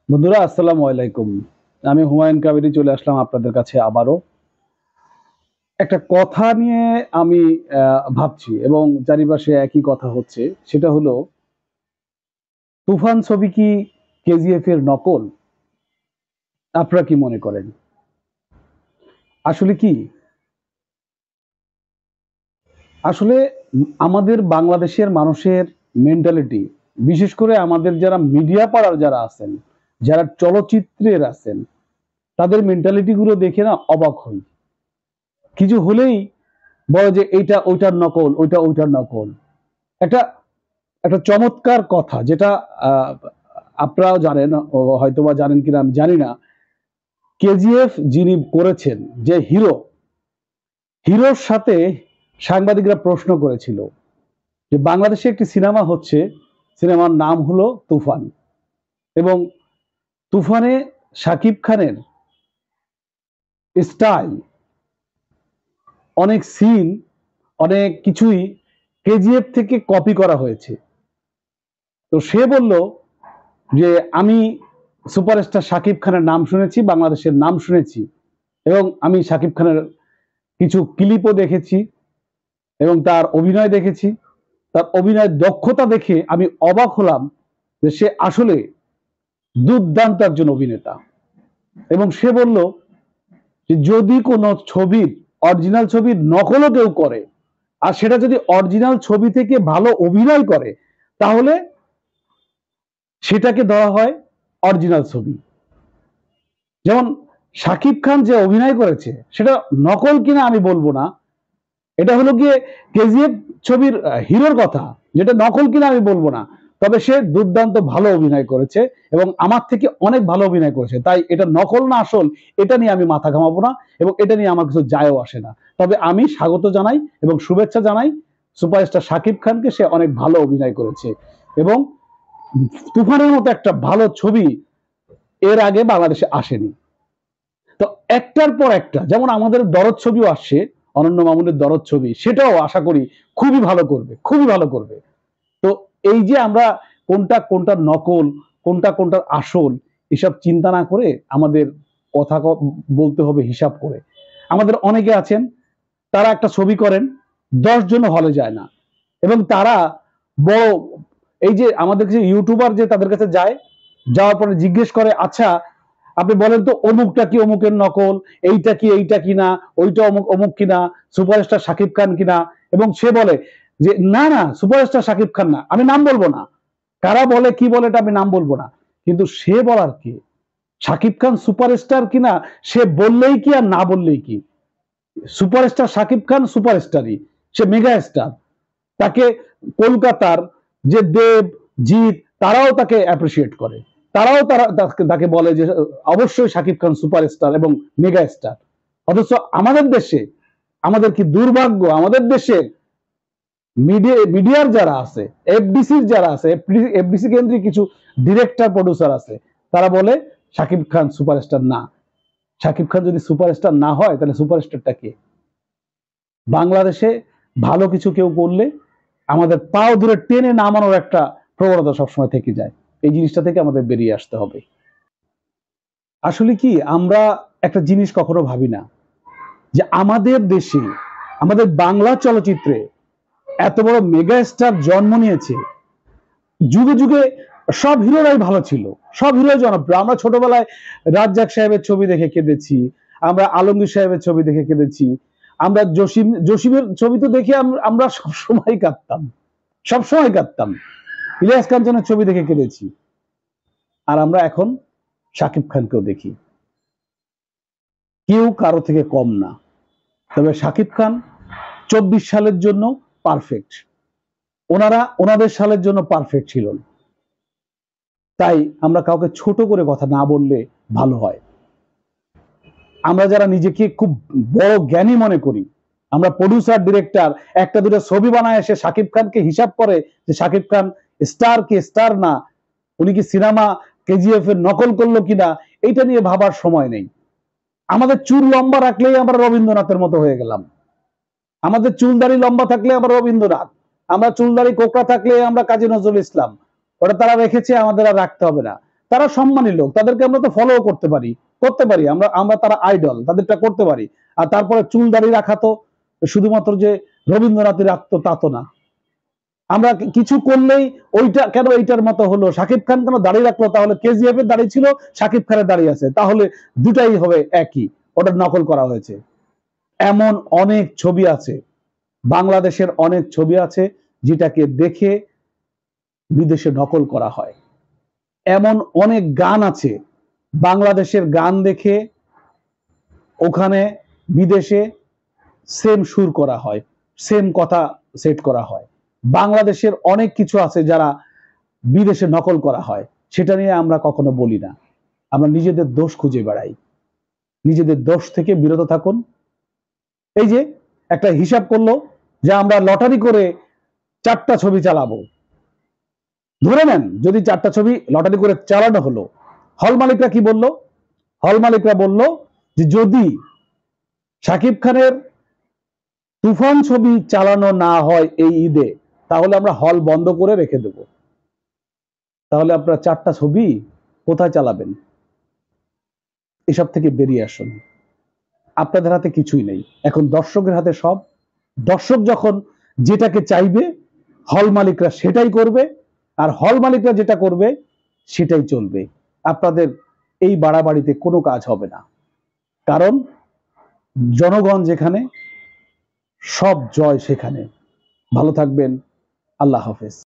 বন্ধুরা, আসসালামু আলাইকুম। আমি হুমায়ুন কাবিরি চলে আসলাম আপনাদের কাছে আবারও একটা কথা নিয়ে। আমি ভাবছি এবং চারিপাশে একই কথা হচ্ছে। সেটা হলো, তুফান ছবি কি কেজিএফ এর নকল? আপনারা কি মনে করেন? আসলে কি, আসলে আমাদের বাংলাদেশের মানুষের মেন্টালিটি, বিশেষ করে আমাদের যারা মিডিয়া পাড়ার যারা আছেন, যারা চলচ্চিত্রের আছেন, তাদের মেন্টালিটি গুলো দেখে না অবাক হই। কিছু হলেই বলে যে এইটা ওইটার নকল, ওইটা ওইটার নকল। একটা একটা চমৎকার কথা যেটা আহ, আপনারাও জানেন, হয়তোবা জানেন কিনা আমি জানি না। কেজিএফ যিনি করেছেন, যে হিরো, হিরোর সাথে সাংবাদিকরা প্রশ্ন করেছিল যে বাংলাদেশে একটি সিনেমা হচ্ছে, সিনেমার নাম হলো তুফান, এবং তুফানে শাকিব খানের স্টাইল, অনেক সিন, অনেক কিছুই কেজিএফ থেকে কপি করা হয়েছে। তো সে বলল যে আমি সুপারস্টার শাকিব খানের নাম শুনেছি, বাংলাদেশের নাম শুনেছি, এবং আমি শাকিব খানের কিছু ক্লিপও দেখেছি এবং তার অভিনয় দেখেছি। তার অভিনয়ের দক্ষতা দেখে আমি অবাক হলাম যে সে আসলে দুর্দান্ত একজন অভিনেতা। এবং সে বলল যে যদি কোনো ছবির, অরিজিনাল ছবির নকলও কেউ করে, আর সেটা যদি অরিজিনাল ছবি থেকে ভালো অভিনয় করে, তাহলে সেটাকে ধরা হয় অরিজিনাল ছবি। যেমন শাকিব খান যে অভিনয় করেছে সেটা নকল কিনা আমি বলবো না, এটা হলো গিয়ে কেজিএফ ছবির হিরোর কথা, যেটা নকল কিনা আমি বলবো না। তবে সে দুর্দান্ত ভালো অভিনয় করেছে এবং আমার থেকে অনেক ভালো অভিনয় করেছে, তাই এটা নকল না আসল এটা নিয়ে আমি মাথা ঘামাবো না, এবং এটা নিয়ে আমার কিছু যায়ও আসে না। তবে আমি স্বাগত জানাই এবং শুভেচ্ছা জানাই সুপারস্টার শাকিব খানকে, সে অনেক ভালো অভিনয় করেছে। এবং তুফানের মতো একটা ভালো ছবি এর আগে বাংলাদেশে আসেনি। তো একটার পর একটা, যেমন আমাদের দরদ ছবিও আসছে, অনন্য মামুনের দরদ ছবি, সেটাও আশা করি খুবই ভালো করবে, খুবই ভালো করবে। তো এই যে আমরা কোনটা কোনটার নকল, কোনটা কোনটার আসল, এসব চিন্তা না করে আমাদের কথা বলতে হবে হিসাব করে। আমাদের অনেকে আছেন, তারা একটা ছবি করেন, 10 জন হলে যায় না, এবং তারা বড়, এই যে আমাদের যে ইউটিউবার যে তাদের কাছে যায়, যাওয়ার পরে জিজ্ঞেস করে, আচ্ছা আপনি বলেন তো অমুকটা কি অমুকের নকল, এইটা কি এইটা কিনা, ওইটা অমুক অমুক কিনা, সুপারস্টার শাকিব খান কিনা। এবং সে বলে যে না না, সুপারস্টার শাকিব খান না, আমি নাম বলবো না, কারা বলে কি বলে এটা আমি নাম বলবো না। কিন্তু সে বলার কি, শাকিব খান সুপারস্টার কিনা সে বললেই কি আর না বললেই কি, সুপারস্টার শাকিব খান সুপারস্টারই, সে মেগা স্টার। তাকে কলকাতার যে দেব, জিৎ, তারাও তাকে অ্যাপ্রিসিয়েট করে, তারাও তাকে বলে যে অবশ্যই শাকিব খান সুপারস্টার এবং মেগা স্টার। অথচ আমাদের দেশে, আমাদের কি দুর্ভাগ্য, আমাদের দেশে মিডিয়ার যারা আছে, এফডিসির যারা আছে, এফডিসি কেন্দ্রিক কিছু ডিরেক্টর প্রডিউসার আছে, তারা বলে শাকিব খান সুপারস্টার না। শাকিব খান যদি সুপারস্টার না হয় তাহলে সুপারস্টারটা কে? বাংলাদেশে ভালো কিছু কেউ করলে আমাদের পাও ধরে টেনে নামানোর একটা প্রবণতা সবসময় থেকে যায়। এই জিনিসটা থেকে আমাদের বেরিয়ে আসতে হবে। আসলে কি, আমরা একটা জিনিস কখনো ভাবি না যে আমাদের দেশে, আমাদের বাংলা চলচ্চিত্রে এত বড় মেগা স্টার জন্ম নিয়েছে। যুগে যুগে সব হিরোরাই ভালো ছিল, সব হিরোই জনপ্রিয়। আমরা ছোটবেলায় রাজ্জাক সাহেবের ছবি দেখে কেঁদেছি, আমরা আলমগীর সাহেবের ছবি দেখে কেঁদেছি, আমরা জসিমের ছবি তো দেখে আমরা সবসময় কাঁদতাম, সবসময় কাঁদতাম। ইলিয়াস কাঞ্চনের ছবি দেখে কেঁদেছি। আর আমরা এখন শাকিব খানকেও দেখি, কেউ কারো থেকে কম না। তবে শাকিব খান 24 সালের জন্য পারফেক্ট, ওনারা ওনাদের সালের জন্য পারফেক্ট ছিল না। তাই আমরা কাউকে ছোট করে কথা না বললে ভালো হয়। আমরা যারা নিজেকে খুব বড় জ্ঞানী মনে করি, আমরা প্রডিউসার ডিরেক্টর, একটা দুটো ছবি বানায় এসে শাকিব খানকে হিসাব করে যে শাকিব খান স্টার কি স্টার না, উনি কি সিনেমা কেজিএফ এর নকল করলো কিনা, এইটা নিয়ে ভাবার সময় নেই। আমাদের চুল লম্বা রাখলেই আমরা রবীন্দ্রনাথের মতো হয়ে গেলাম, আমাদের চুলদাড়ি লম্বা থাকলে আমরা রবীন্দ্রনাথ, আমরা চুলদাড়ি কোকড়া থাকলে আমরা কাজী নজরুল ইসলাম। ওটা তারা রেখেছে, আমাদের আর রাখতে হবে না। তারা সম্মানী লোক, তাদেরকে আমরা তো ফলো করতে পারি, আমরা আমরা তারা আইডল, তাদেরটা করতে পারি। আর তারপরে চুল দাড়ি রাখা তো শুধুমাত্র যে রবীন্দ্রনাথই রাখতো তা তো না। আমরা কিছু করলেই ওইটা কেন এইটার মতো হলো, শাকিব খান কেন দাড়ি রাখলো, তাহলে কেজিএফ এর দাড়ি ছিল, শাকিব খানের দাড়ি আছে, তাহলে দুটাই হবে একই, ওটা নকল করা হয়েছে। এমন অনেক ছবি আছে, বাংলাদেশের অনেক ছবি আছে যেটাকে দেখে বিদেশে নকল করা হয়। এমন অনেক গান আছে, বাংলাদেশের গান দেখে ওখানে বিদেশে সেম সুর করা হয়, সেম কথা সেট করা হয়। বাংলাদেশের অনেক কিছু আছে যারা বিদেশে নকল করা হয়, সেটা নিয়ে আমরা কখনো বলি না। আমরা নিজেদের দোষ খুঁজে বেড়াই। নিজেদের দোষ থেকে বিরত থাকুন। এই যে একটা হিসাব করলো যে আমরা লটারি করে 4টা ছবি চালাবো, ধরে নেন যদি 4টা ছবি লটারি করে চালানো হলো, হল মালিকরা কি বলল? হল মালিকরা বলল যে যদি শাকিব খানের তুফান ছবি চালানো না হয় এই ঈদে, তাহলে আমরা হল বন্ধ করে রেখে দেব। তাহলে আপনারা 4টা ছবি কোথায় চালাবেন? এসব থেকে বেরিয়ে আসুন। আপনাদের হাতে কিছুই নেই, এখন দর্শকের হাতে সব। দর্শক যখন যেটাকে চাইবে, হল মালিকরা সেটাই করবে, আর হল মালিকরা যেটা করবে সেটাই চলবে। আপনাদের এই বাড়াবাড়িতে কোনো কাজ হবে না, কারণ জনগণ যেখানে, সব জয় সেখানে। ভালো থাকবেন। আল্লাহ হাফেজ।